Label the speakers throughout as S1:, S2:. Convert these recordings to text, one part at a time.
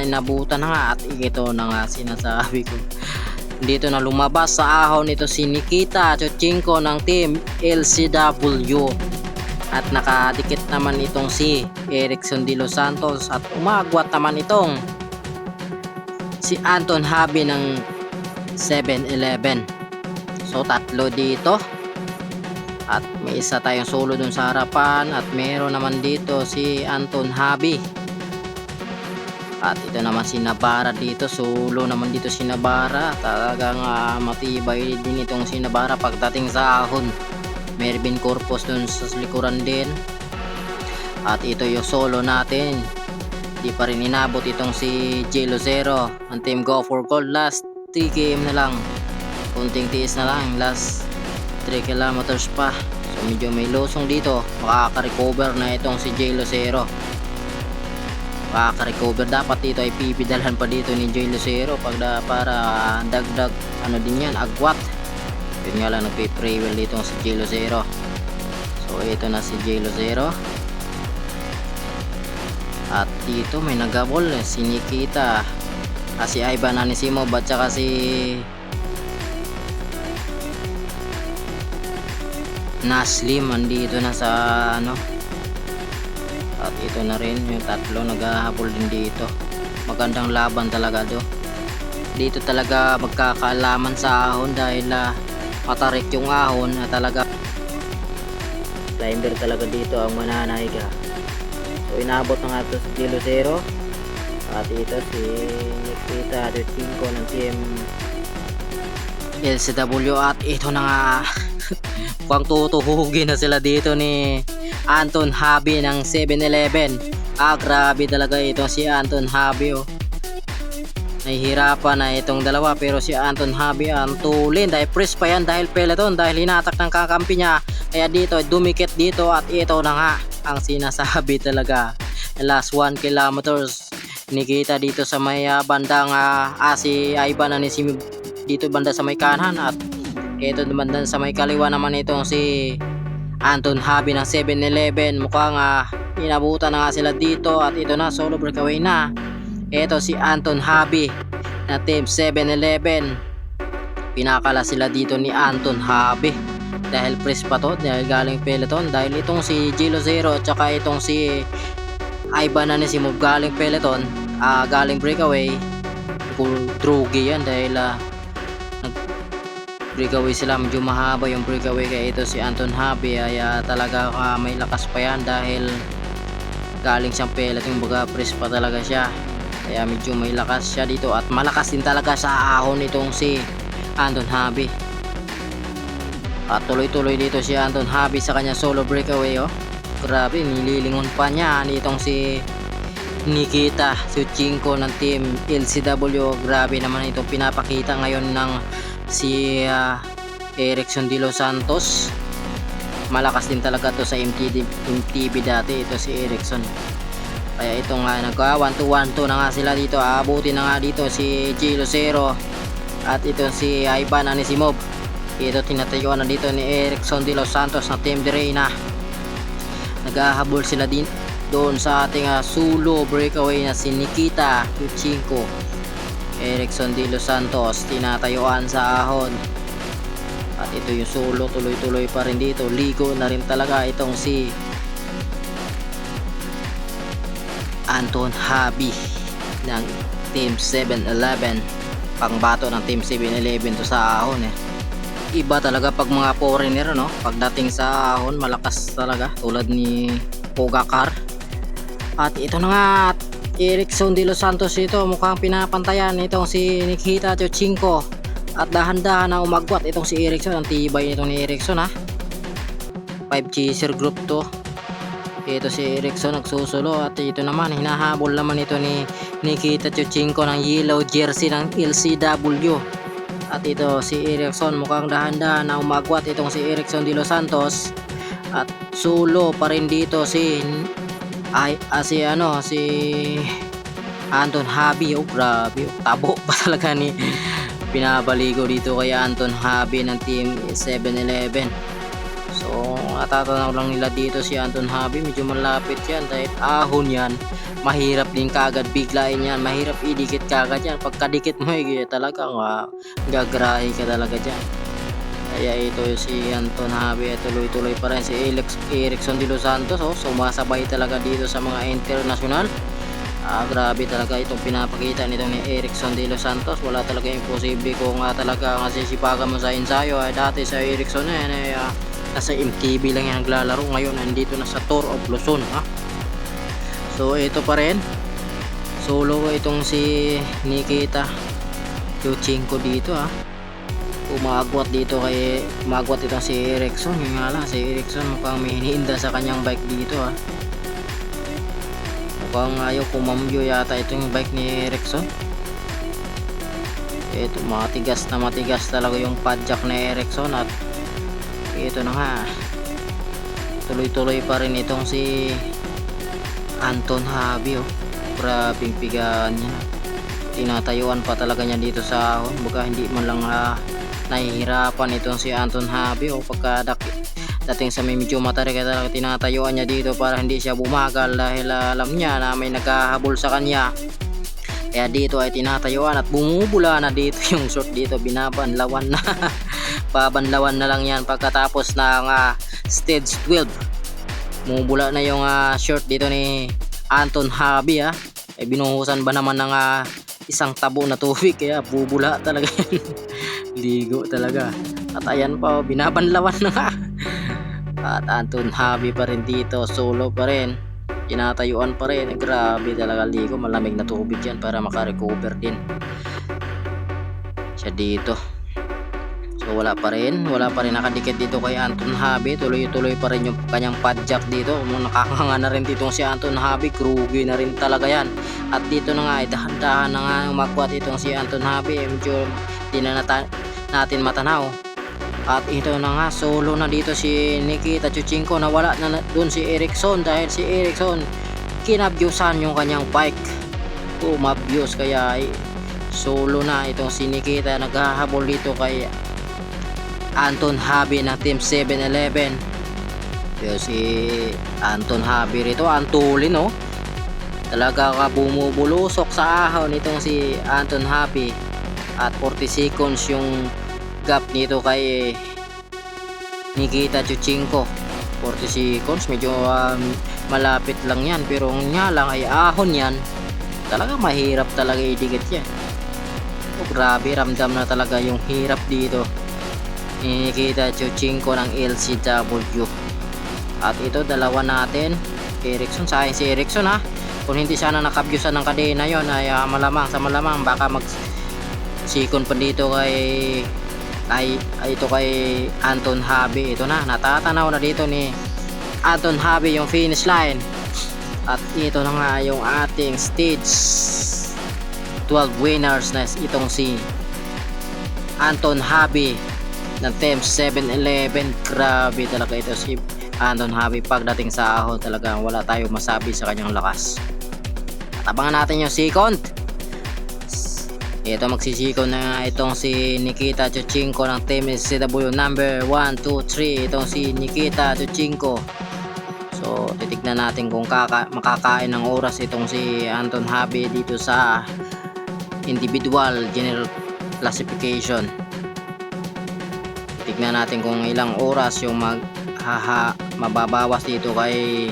S1: inabutan na nga at ito na nga sinasabi ko. Dito na lumabas sa ahon ito si Nikita Chochinko ng Team LCW. At nakadikit naman itong si Erickson de los Santos at umagwat naman itong si Anton Habi ng 7-Eleven. So tatlo dito. At may isa tayong solo dun sa harapan at meron naman dito si Anton Habi. At ito naman si Navarra dito, solo naman dito si Navarra. Talagang matibay din itong si Navarra pagdating sa ahon. Mervin Corpus dun sa likuran din. At ito yung solo natin. Di pa rin inabot itong si J Lucero ang Team Go for Gold. Last 3 km na lang, kunting tiis na lang, last 3 kilometers pa. So medyo may lusong dito, makaka-recover na itong si J Lucero. Makaka-recover dapat dito ay pipidalhan pa dito ni J Lucero para dagdag ano din yan, agwat. Yun nga lang, nagpe-pray well dito si J Lucero. So ito na si J Lucero. At dito may nagabol si Nikita, si Ivan Anisimov at saka si Naslim andito na sa ano. At ito na rin yung tatlo naghahabol din dito. Magandang laban talaga dito talaga magkakaalaman sa ahon dahil matarik yung ahon na talaga. Climber talaga dito ang mananahiga. So inabot na nga ito si J Lucero. At ito si Nikita Chochinko ng Team LCW. At ito na nga mukhang tutuhugin na sila dito ni Anton Habi ng 7-Eleven. Grabe talaga ito si Anton Habi. Nahihirapan na itong dalawa pero si Anton Habi ang tulin dahil press pa yan dahil peloton, dahil hinatak ng kakampi niya. Kaya dito dumikit dito at ito na nga ang sinasabi talaga. Last 1 kilometers Nikita dito sa may bandang si Ivan Anisimov dito banda sa may kanan. At ito naman sa may kaliwa naman itong si Anton Habi ng 7-Eleven. Mukhang inabutan na nga sila dito at ito na, solo breakaway na. Ito si Anton Habi na Team 7-Eleven. Pinakala sila dito ni Anton Habi dahil press pa to, dahil galing peloton. Dahil itong si J Lucero at saka itong si Ivan Anisimov galing peloton, galing breakaway. Drugi yan dahil breakaway sila, medyo mahaba yung breakaway. Kaya ito si Anton Habi ay talaga may lakas pa yan dahil galing siyang peloton, baga press pa talaga siya. Kaya medyo may lakas siya dito at malakas din talaga sa ahon itong si Anton Habi. At tuloy-tuloy dito si Anton Habi sa kanya solo breakaway. Grabe, nililingon pa niya nitong si Nikita Chochinko ng Team LCW. Grabe naman itong pinapakita ngayon ng si Erickson de los Santos. Malakas din talaga to sa MTB dati ito si Erickson. Kaya ito nga nagka 1-2-1-2 na nga sila dito. Abuti na nga dito si J Lucero at ito si Ivan Anisimov. Ito tinatayuan na dito ni Erickson de los Santos na Team Direna. Naghahabol sila din doon sa ating solo breakaway na si Nikita Chochinko. Erickson de los Santos tinatayuan sa ahon. At ito yung solo, tuloy-tuloy pa rin dito. Ligo na rin talaga itong si Anton Habi ng Team 7-Eleven. Pangbato ng Team 7-Eleven to sa ahon Iba talaga pag mga foreigner pagdating sa ahon malakas talaga, tulad ni Pogacar. At ito na nga, Erickson de los Santos ito mukhang pinapantayan itong si Nikita Chochinko. At dahan-dahan na umagwat itong si Erickson. Ang tibay nitong ni Erickson 5 chaser group to. Ito si Erickson nagsusulo. At ito naman, hinahabol naman ito ni Nikita Chochinko ng yellow jersey ng LCW. At ito si Erickson mukhang dahan-dahan na umagwat itong si Erickson de los Santos. At solo pa rin dito si Anton Habi. Grabe, tabo pa talaga ni pinabaligo dito kay Anton Habi ng Team 7-Eleven. So matatanaw lang nila dito si Anton Habi, medyo malapit yan dahil ahon yan, mahirap din kagad biglain yan, mahirap idikit kagad yan, pagkadikit mo talagang gagrahe ka talaga dyan. Kaya ito si Anton Habi, tuloy-tuloy pa rin si Erickson de los Santos, sumasabay talaga dito sa mga international. Grabe talaga itong pinapakita nitong ni Erickson de los Santos. Wala talaga imposible kung talaga sisipagan mo sa ensayo. Dati sa Erickson na yan nasa MTV lang yan naglalaro, ngayon nandito na sa Tour of Luzon. So ito pa rin, solo itong si Nikita Chuchenko dito. Umagwat dito umagwat itong si Erickson. Yung nga lang si Erickson mukhang may hinihinda sa kanyang bike dito. Mukhang ayaw kumambyo yata itong bike ni Erickson. Ito matigas talaga yung padjak ni Erickson. At ito na nga, tuloy-tuloy pa rin itong si Anton Habi. Grabing pigaan niya, tinatayuan pa talaga niya dito sa ahon. Baga hindi man lang nahihirapan itong si Anton Habi dating sa medyo matarik talaga tinatayuan niya dito para hindi siya bumagal dahil alam niya na may naghahabol sa kanya. Kaya dito ay tinatayuan at bumubula na dito yung short dito, binabanlawan na. Pabanlawan na lang yan pagkatapos ng stage 12. Bumubula na yung short dito ni Anton Habi. Binuhusan ba naman ng isang tabo na tubig, kaya bubula talaga yan. Ligo talaga. At ayan pa, binabanlawan na nga. At Anton Habi pa rin dito, solo pa rin, tinatayuan pa rin. Grabe talaga, ligo, malamig na tubig yan para makarecover din siya dito. So wala pa rin nakadikit dito kay Anton Habi. Tuloy-tuloy pa rin yung kanyang padjak dito. Nakakanga na rin dito si Anton Habi, krugi na rin talaga yan. At dito na nga, dahan-dahan na nga magkwat itong si Anton Habi. Medyo di na natin matanaw. At ito na nga, solo na dito si Nikita Chuchenko. Nawala na dun si Erickson dahil si Erickson kinabyusan yung kanyang bike. Mabyus, kaya solo na itong si Nikita. Naghahabol dito kay Anton Habi ng Team 7-Eleven. Si Anton Habi rito, antulin talaga bumubulusok sa ahon nitong si Anton Habi. At 40 seconds yung gap nito kay Nikita Chuchenko. 40 seconds, medyo malapit lang yan, pero nga lang ay ahon yan, talaga mahirap talaga idikit yan. Grabe, ramdam na talaga yung hirap dito ni Nikita Chuchenko ng LCW. At ito, dalawa natin Erickson, sayang si Erickson kung hindi sana nakabyusan ng kadena yon ay malamang baka mag sikon pa dito kay Anton Habi. Ito na, natatanaw na dito ni Anton Habi yung finish line. At ito na nga yung ating stage 12 winners na itong si Anton Habi ng Team 7-Eleven. Grabe talaga ito si Anton Habi. Pagdating sa ahon talaga wala tayong masabi sa kanyang lakas. At abangan natin yung second. Ito, magsisikon na nga itong si Nikita Chuchenko ng Team SCW number 1, 2, 3. Itong si Nikita Chuchenko. So titignan natin kung makakain ng oras itong si Anton Habi dito sa individual general classification. Titignan natin kung ilang oras yung mababawas dito kay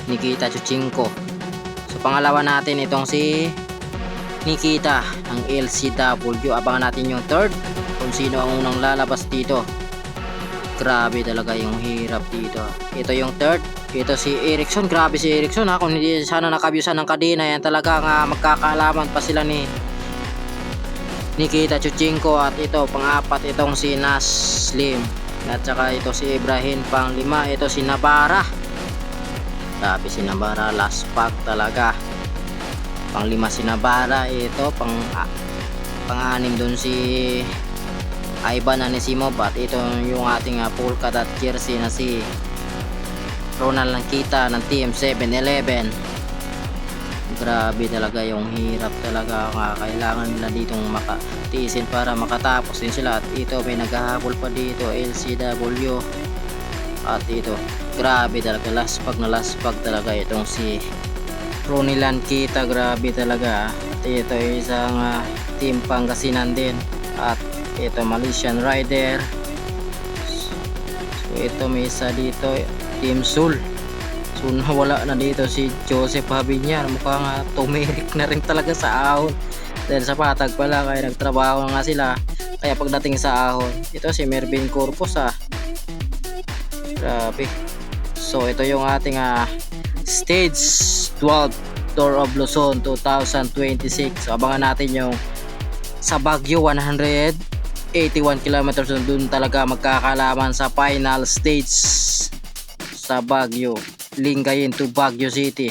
S1: Nikita Chuchenko. So pangalawa natin itong si Nikita ng LCW. Abangan natin yung third, kung sino ang unang lalabas dito. Grabe talaga yung hirap dito. Ito yung third, ito si Erickson. Grabe si Erickson kung hindi sana nakabyusan ng kadena yan, talaga magkakaalaman pa sila ni Nikita Chuchenko. At ito pang-apat itong si Naslim, at saka ito si Ibrahim. Pang-lima ito si Navarra. Grabe si Navarra, last pack talaga. Pang-lima si Navarra. Ito pang-anim dun si Ivan Anisimov. At ito yung ating polka dot jersey na si Ronald Langkita ng Team 7-Eleven. Grabe talaga yung hirap talaga, kailangan nila ditong makatiisin para makatapos din sila. At ito may naghahabol pa dito, LCW. At ito, grabe talaga, laspag na laspag talaga itong si Ronilan Kita, grabe talaga. At ito isang team Pangasinan din. At ito Malaysian Rider. So ito may isa dito, Team Sul. So nawala na dito si Joseph Habinyar, mukhang tumirik na rin talaga sa ahon dahil sa patag pala, kaya nagtrabaho na nga sila. Kaya pagdating sa ahon, ito si Mervin Corpus grabe. So ito yung ating stage 12 Tour of Luzon 2026. So abangan natin yung sa Baguio, 181 kilometers doon talaga magkakalaman sa final stage sa Baguio, Lingayen to Baguio City.